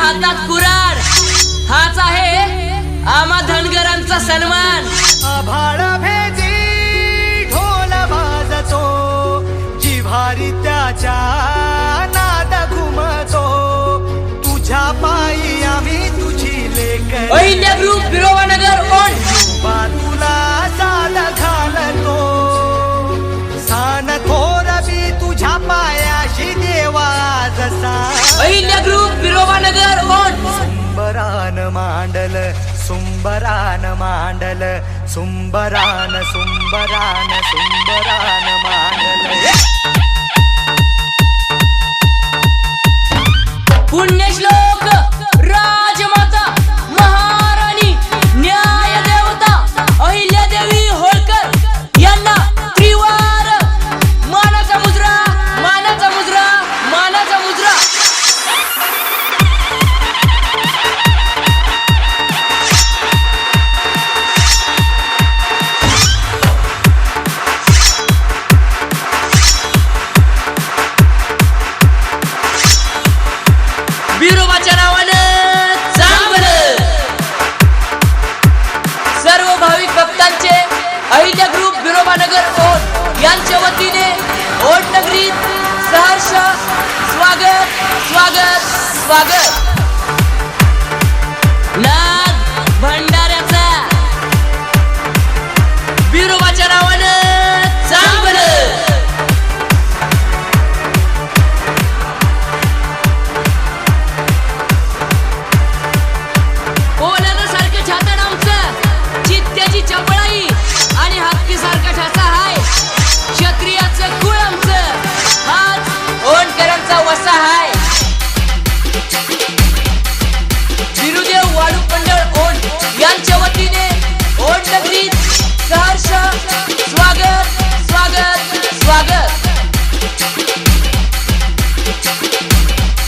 हातात कुराड, हाच आहे आम्हा धनगरांचा सन्मान. आभाळ भेदी ढोल वाजतो, जिव्हारी त्याच्या नाद घुमतो. तुझ्या पायी आम्ही तुझी लेकर, अहिल्या ग्रुप बिरोबानगर ओन तुला साल घालतो. सान थोर बी तुझ्या पायाशी देवा जसा. अहिल्या ग्रुप बिरोबानगर ओन सुंबरान मांडल, सुंबरान मांडल, सुंबरान सुंबरान सुंबरान मांडल. पुण्यश्लोक राजमाता महाराणी न्याय देवता अहिल्यादेवी होळकर यांना त्रिवार मानाचा मुजरा, मानाचा मुजरा, मानाचा मुजरा. बिरोबाच्या नावानं चांगलं. सर्व भाविक भक्तांचे अहिल्या ग्रुप बिरोबानगर ओट यांच्या वतीने ओट नगरीत सहर्ष स्वागत स्वागत स्वागत. नाद भंडाऱ्याचा बिरोबाच्या नावानं चांगलं. सारखं छातन आमचं, चित्त्याची चपळाई आणि हत्ती सारखा ठसा हाय. क्षत्रियाचं कुळ आमचं, हाच ओणकरांचा वसा हाय. बिरुदेव वाळू मंडळ ओण यांच्या वतीने ओण नगरीत सहर्ष स्वागत स्वागत स्वागत.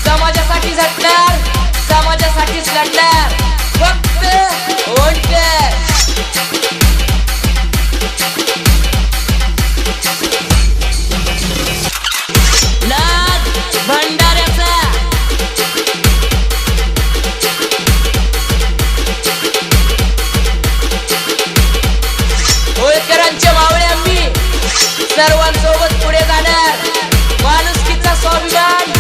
समाजासाठी झटणार, समाजासाठीच लढणार फक्त ओणकर. नाद भंडाऱ्याचा होळकरांच्या मावळे आम्ही सर्वांसोबत पुढे जाणार. माणुसकीचा स्वाभिमान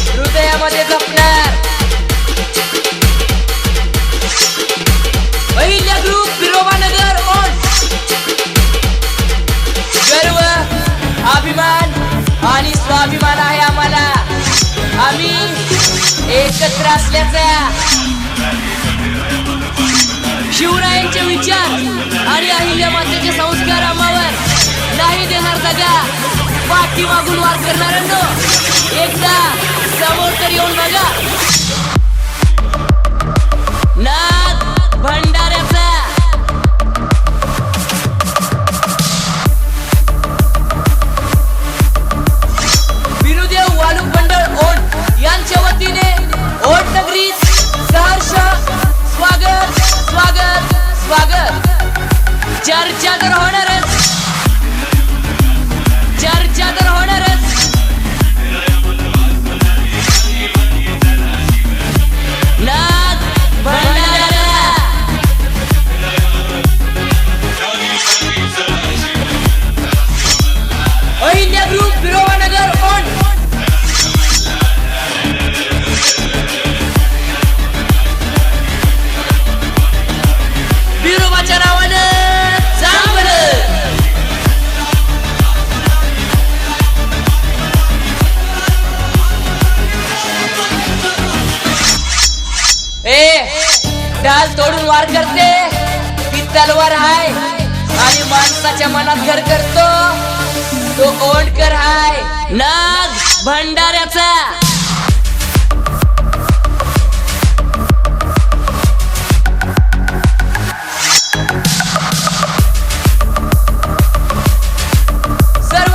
हृदयामध्ये जपणार. अहिल्या ग्रुप बिरोबानगर ओन गर्व, अभिमान आणि स्वाभिमान आहे आम्हाला. आम्ही एकत्र असल्याचा. शिवरायांचे विचार आणि अहिल्या मातेचे संस्कार आम्हावर नाही देणार दगा. पाठीमागून वार करणाऱ्यांनो एकदा समोर तर येऊन बघा. नाद भंडाऱ्याचा बिरुदेव वाळू मंडळ ओण यांच्या वतीने ओण नगरीत सहर्ष स्वागत स्वागत स्वागत. चर्चा तर होणारच, चर्चा तर होणारच. नाद भंडारा अहिल्या ग्रुप बिरोबानगर ओण बिरोबाच्या नावानं चांगलं. ढाल तोडून वार करते ती तलवार हाय आणि माणसाच्या मनात घर करतो तो ओणकर हाय. नाग भंडाऱ्याचा